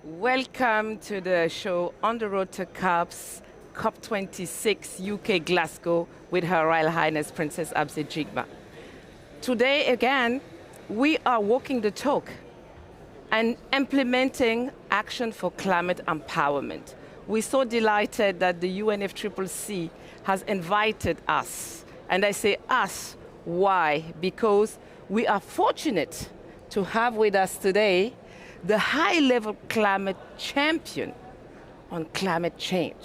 Welcome to the show On the Road to COP26 UK Glasgow with Her Royal Highness Princess Abze Djigma. Today again, we are walking the talk and implementing action for climate empowerment. We're so delighted that the UNFCCC has invited us. And I say us, why? Because we are fortunate to have with us today the high-level climate champion on climate change,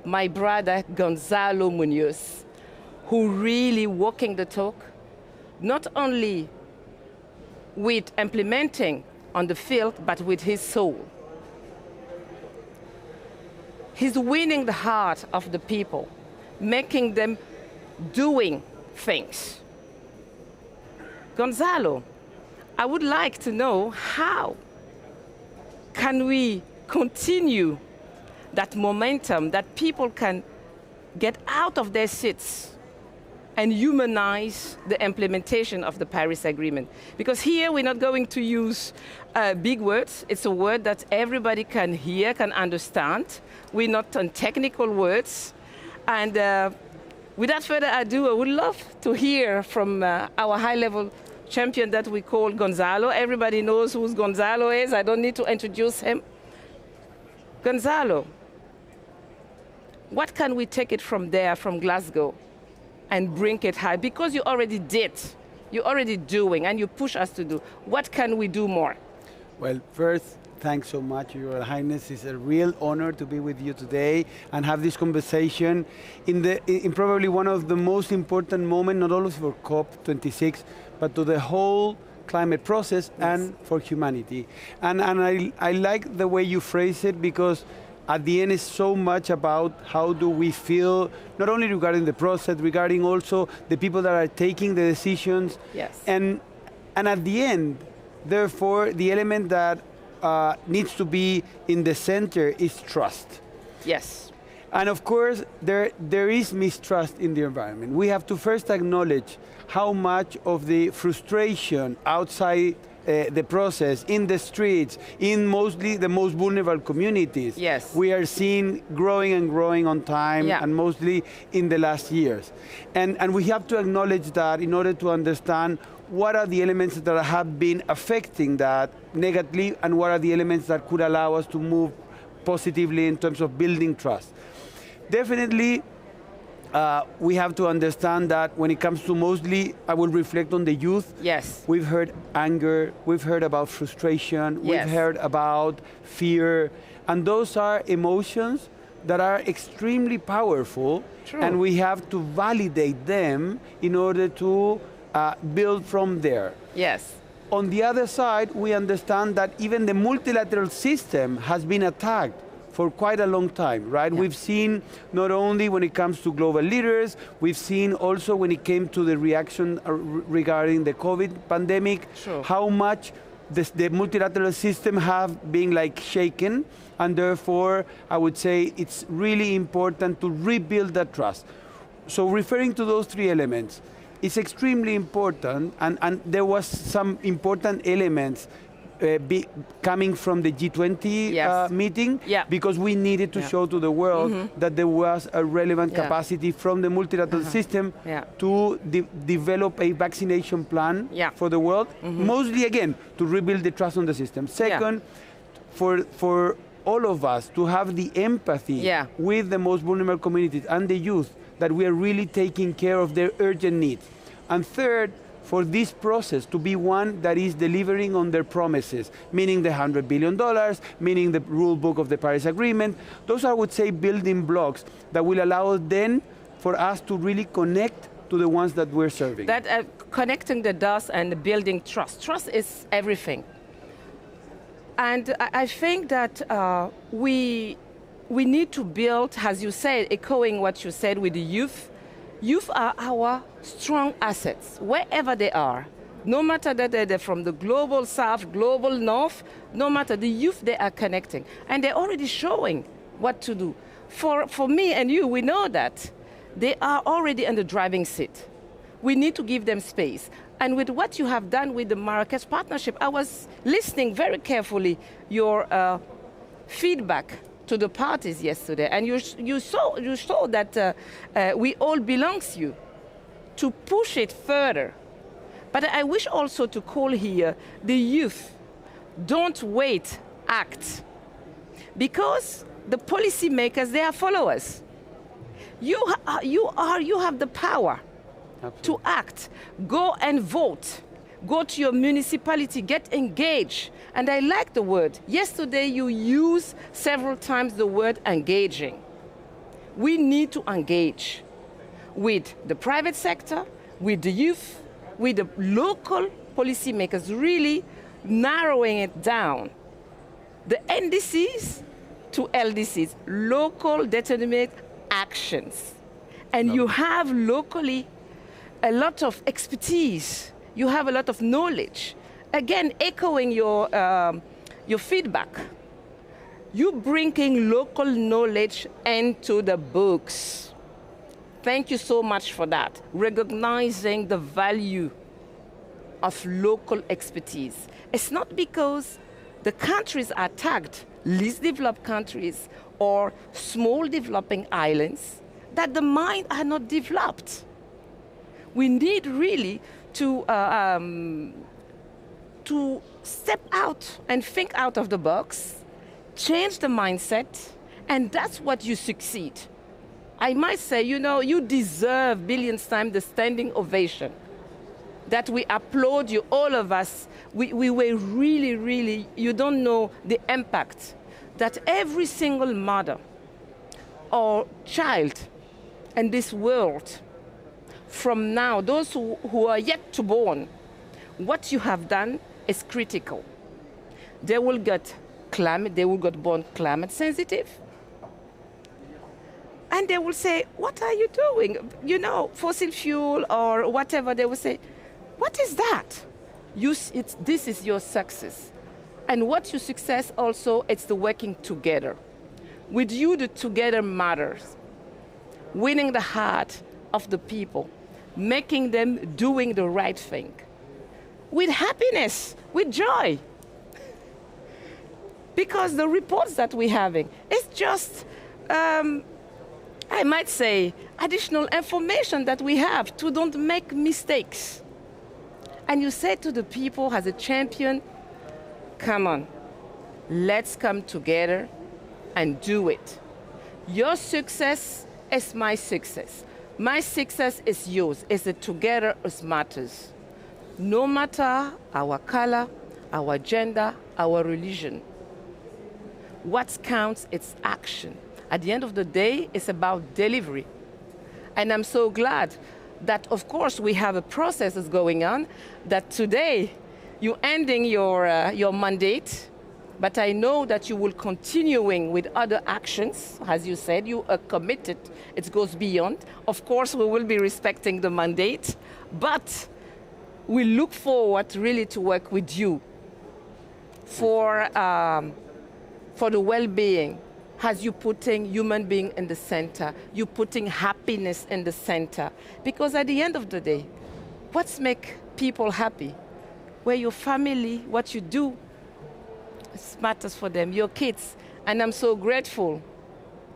my brother Gonzalo Muñoz, who really walking the talk, not only with implementing on the field, but with his soul. He's winning the heart of the people, making them doing things. Gonzalo, I would like to know how can we continue that momentum that people can get out of their seats and humanize the implementation of the Paris Agreement. Because here we're not going to use big words. It's a word that everybody can hear, can understand. We're not on technical words. And without further ado, I would love to hear from our high-level champion that we call Gonzalo. Everybody knows who Gonzalo is. I don't need to introduce him. Gonzalo, what can we take it from there, from Glasgow, and bring it high? Because you already did, you're already doing, and you push us to do. What can we do more? Well, first, thanks so much, Your Highness. It's a real honor to be with you today and have this conversation in probably one of the most important moments, not only for COP26, but to the whole climate process and for humanity. And I like the way you phrase it, because at the end it's so much about how do we feel, not only regarding the process, regarding also the people that are taking the decisions. Yes. And at the end, therefore, the element that needs to be in the center is trust. Yes. And of course, there is mistrust in the environment. We have to first acknowledge how much of the frustration outside the process, in the streets, in mostly the most vulnerable communities, yes, we are seeing growing and growing on time, and mostly in the last years. And we have to acknowledge that in order to understand what are the elements that have been affecting that negatively, and what are the elements that could allow us to move positively in terms of building trust. Definitely, we have to understand that when it comes to mostly, I will reflect on the youth. Yes. We've heard anger, we've heard about frustration, yes, we've heard about fear, and those are emotions that are extremely powerful. True. And we have to validate them in order to build from there. Yes. On the other side, we understand that even the multilateral system has been attacked for quite a long time, right? Yeah. We've seen not only when it comes to global leaders, we've seen also when it came to the reaction regarding the COVID pandemic, sure, how much the multilateral system have been like shaken, and therefore I would say it's really important to rebuild that trust. So referring to those three elements, it's extremely important, and there was some important elements coming from the G20 yes, meeting, because we needed to show to the world that there was a relevant capacity from the multilateral system to develop a vaccination plan for the world, mostly again to rebuild the trust on the system. Second, for all of us to have the empathy with the most vulnerable communities and the youth, that we are really taking care of their urgent needs. And third, for this process to be one that is delivering on their promises, meaning the $100 billion, meaning the rule book of the Paris Agreement. Those are, I would say, building blocks that will allow then for us to really connect to the ones that we're serving. That connecting the dots and building trust. Trust is everything. And I think that we need to build, as you said, echoing what you said with the youth. Youth are our strong assets, wherever they are. No matter that they're from the global south, global north, no matter the youth, they are connecting. And they're already showing what to do. For me and you, we know that they are already in the driving seat. We need to give them space. And with what you have done with the Marrakesh partnership, I was listening very carefully your feedback to the parties yesterday, and you saw that we all belong to you to push it further. But I wish also to call here the youth. Don't wait, act. Because the policymakers, they are followers. You have the power. Absolutely. To act. Go and vote. Go to your municipality, get engaged. And I like the word. Yesterday you used several times the word engaging. We need to engage with the private sector, with the youth, with the local policymakers, really narrowing it down. The NDCs to LDCs, local determined actions. And you have locally a lot of expertise. You have a lot of knowledge. Again, echoing your feedback. You bringing local knowledge into the books. Thank you so much for that. Recognizing the value of local expertise. It's not because the countries are tagged, least developed countries or small developing islands, that the minds are not developed. We need really to step out and think out of the box, change the mindset, and that's what you succeed. I might say, you know, you deserve billions times the standing ovation. That we applaud you, all of us. We were really, really, you don't know the impact that every single mother or child in this world, from now, those who are yet to born, what you have done is critical. They will get born climate sensitive. And they will say, what are you doing? You know, fossil fuel or whatever, they will say, what is that? This is your success. And what your success also, it's the working together. With you, the together matters. Winning the heart of the people, making them doing the right thing. With happiness, with joy. Because the reports that we're having, it's just, I might say, additional information that we have to don't make mistakes. And you say to the people as a champion, come on, let's come together and do it. Your success is my success. My success is yours. It's the together as matters. No matter our color, our gender, our religion. What counts is action. At the end of the day, it's about delivery. And I'm so glad that, of course, we have a process that's going on, that today you're ending your mandate, but I know that you will continuing with other actions. As you said, you are committed. It goes beyond. Of course, we will be respecting the mandate, but we look forward really to work with you for the well-being. As you putting human being in the center, you putting happiness in the center. Because at the end of the day, what's make people happy? Where your family, what you do, it matters for them, your kids. And I'm so grateful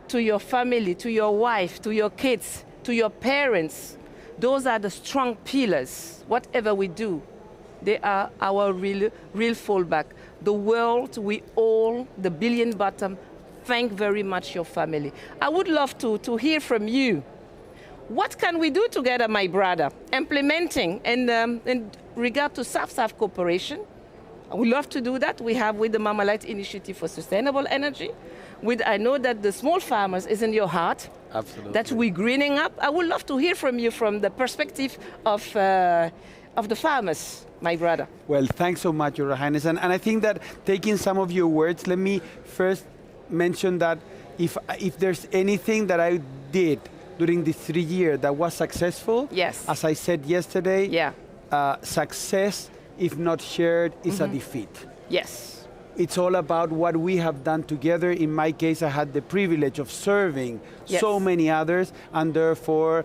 to your family, to your wife, to your kids, to your parents. Those are the strong pillars. Whatever we do, they are our real fallback. The world, we all, the billion bottom, thank very much your family. I would love to hear from you. What can we do together, my brother? Implementing in regard to South-South cooperation. I would love to do that. We have with the Marmalade Initiative for Sustainable Energy. I know that the small farmers is in your heart. Absolutely. That we're greening up. I would love to hear from you from the perspective of the farmers, my brother. Well, thanks so much, Your Highness. And I think that taking some of your words, let me first mention that if there's anything that I did during these 3 years that was successful, yes, as I said yesterday, yeah, success, if not shared, is a defeat. Yes. It's all about what we have done together. In my case, I had the privilege of serving so many others, and therefore,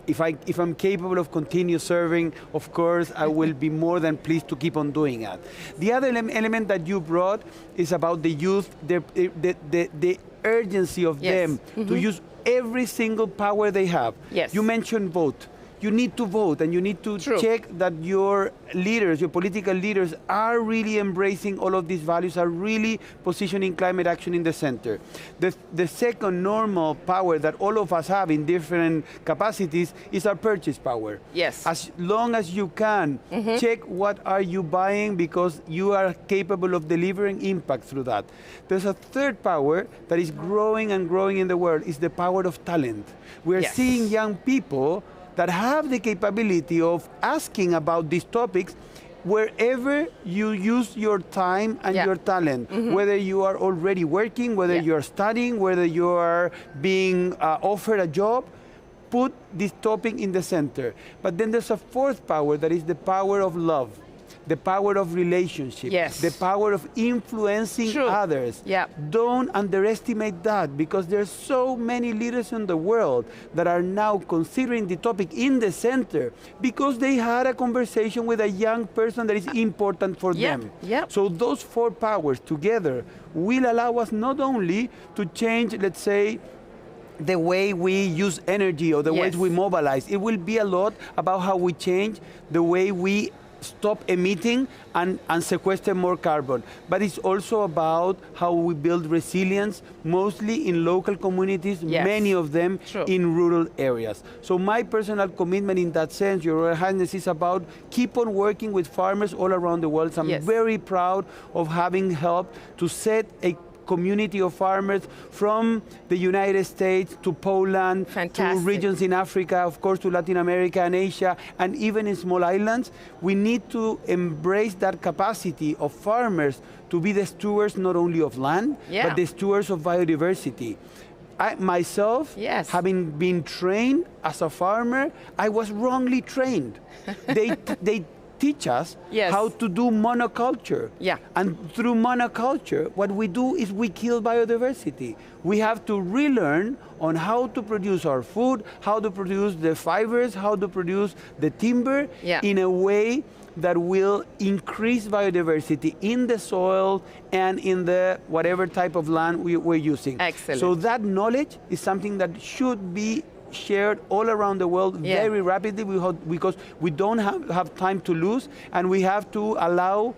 if I'm capable of continue serving, of course, I will be more than pleased to keep on doing that. The other element that you brought is about the youth, the urgency of them to use every single power they have. Yes. You mentioned vote. You need to vote, and you need to check that your leaders, your political leaders, are really embracing all of these values, are really positioning climate action in the center. The second normal power that all of us have in different capacities is our purchase power. Yes. As long as you can, check what are you buying, because you are capable of delivering impact through that. There's a third power that is growing and growing in the world, is the power of talent. We're seeing young people that have the capability of asking about these topics wherever you use your time and your talent, whether you are already working, whether you're studying, whether you are being offered a job, put this topic in the center. But then there's a fourth power, that is the power of love, the power of relationship, the power of influencing others. Don't underestimate that, because there's so many leaders in the world that are now considering the topic in the center because they had a conversation with a young person that is important for them. So those four powers together will allow us not only to change, let's say, the way we use energy or the ways we mobilize. It will be a lot about how we change the way we stop emitting and sequester more carbon. But it's also about how we build resilience, mostly in local communities, many of them in rural areas. So my personal commitment in that sense, Your Royal Highness, is about keep on working with farmers all around the world. So I'm very proud of having helped to set a community of farmers from the United States to Poland, to regions in Africa, of course, to Latin America and Asia, and even in small islands. We need to embrace that capacity of farmers to be the stewards not only of land, but the stewards of biodiversity. I myself, having been trained as a farmer, I was wrongly trained. They teach us how to do monoculture. And through monoculture, what we do is we kill biodiversity. We have to relearn on how to produce our food, how to produce the fibers, how to produce the timber in a way that will increase biodiversity in the soil and in the whatever type of land we're using. Excellent. So that knowledge is something that should be shared all around the world very rapidly, because we don't have time to lose, and we have to allow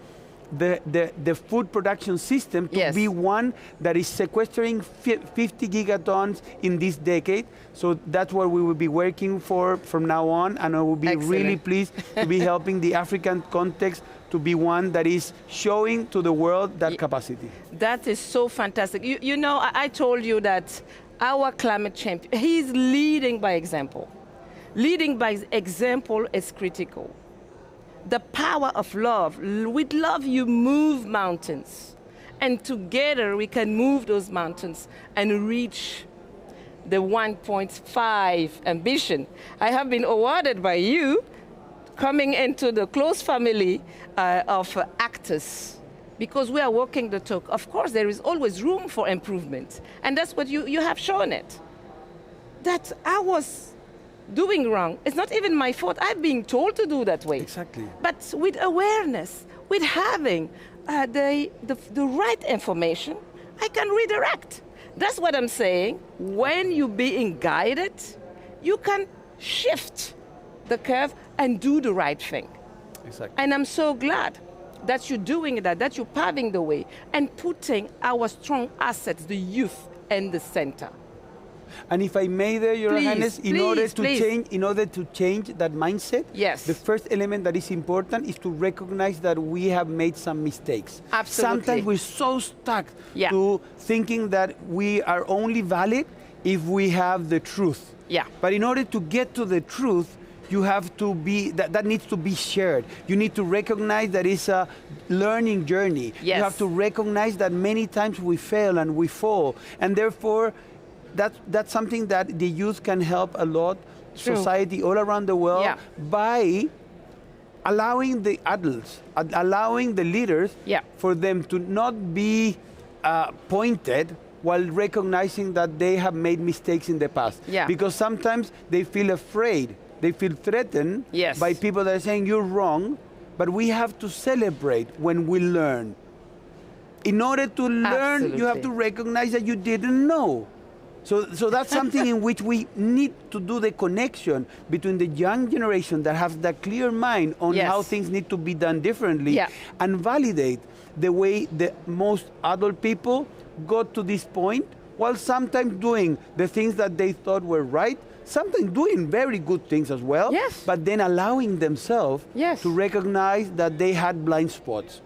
the food production system to be one that is sequestering 50 gigatons in this decade. So that's what we will be working for from now on, and I will be really pleased to be helping the African context to be one that is showing to the world that capacity. That is so fantastic. You know, I told you that our climate champion, he's leading by example. Leading by example is critical. The power of love. With love, you move mountains. And together, we can move those mountains and reach the 1.5 ambition. I have been awarded by you, coming into the close family of actors, because we are walking the talk. Of course, there is always room for improvement. And that's what you have shown it. That I was doing wrong. It's not even my fault. I'm being told to do that way. Exactly. But with awareness, with having the right information, I can redirect. That's what I'm saying. When you're being guided, you can shift the curve and do the right thing. Exactly. And I'm so glad that you're doing that you're paving the way and putting our strong assets, the youth, in the center. And if I may there, Your Highness, in order to change that mindset, the first element that is important is to recognize that we have made some mistakes. Absolutely. Sometimes we're so stuck to thinking that we are only valid if we have the truth. But in order to get to the truth, you have to be, that needs to be shared. You need to recognize that it's a learning journey. You have to recognize that many times we fail and we fall. And therefore, that's something that the youth can help a lot, society all around the world, by allowing the adults, allowing the leaders, for them to not be pointed while recognizing that they have made mistakes in the past. Because sometimes they feel afraid, they feel threatened by people that are saying you're wrong, but we have to celebrate when we learn. In order to learn, you have to recognize that you didn't know. So that's something in which we need to do the connection between the young generation that has that clear mind on how things need to be done differently and validate the way the most adult people got to this point, while sometimes doing the things that they thought were right, sometimes doing very good things as well, but then allowing themselves to recognize that they had blind spots.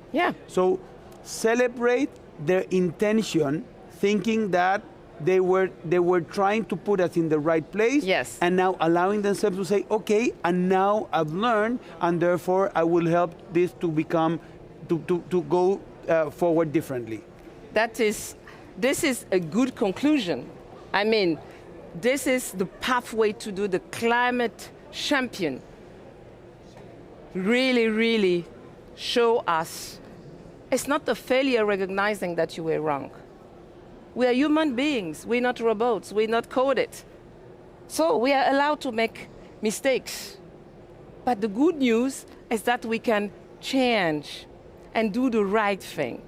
So celebrate their intention, thinking that they were trying to put us in the right place, and now allowing themselves to say, okay, and now I've learned, and therefore I will help this to become, to go forward differently. This is a good conclusion. I mean, this is the pathway to do the climate champion. Really, really show us it's not a failure recognizing that you were wrong. We are human beings, we're not robots, we're not coded. So we are allowed to make mistakes. But the good news is that we can change and do the right thing.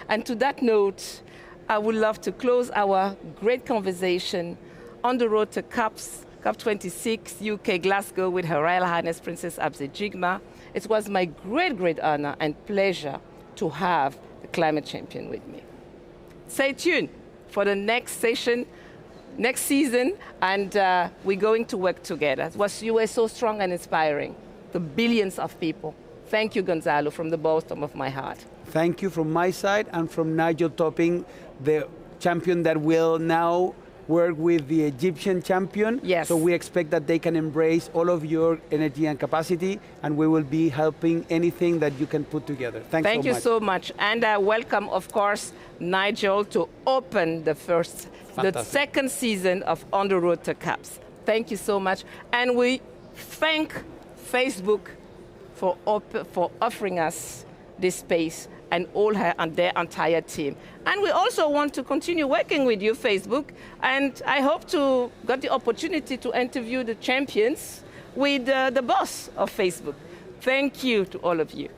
And to that note, I would love to close our great conversation on the road to COP26 UK Glasgow with Her Royal Highness Princess Abze Djigma. It was my great, great honor and pleasure to have the climate champion with me. Stay tuned for the next session, next season, and we're going to work together. You were so strong and inspiring, the billions of people. Thank you, Gonzalo, from the bottom of my heart. Thank you from my side and from Nigel Topping, the champion that will now work with the Egyptian champion. So we expect that they can embrace all of your energy and capacity, and we will be helping anything that you can put together. Thank you so much. And I welcome, of course, Nigel to open the second season of On the Road to COPs. Thank you so much. And we thank Facebook for offering us this space and their entire team. And we also want to continue working with you, Facebook, and I hope to get the opportunity to interview the champions with the boss of Facebook. Thank you to all of you.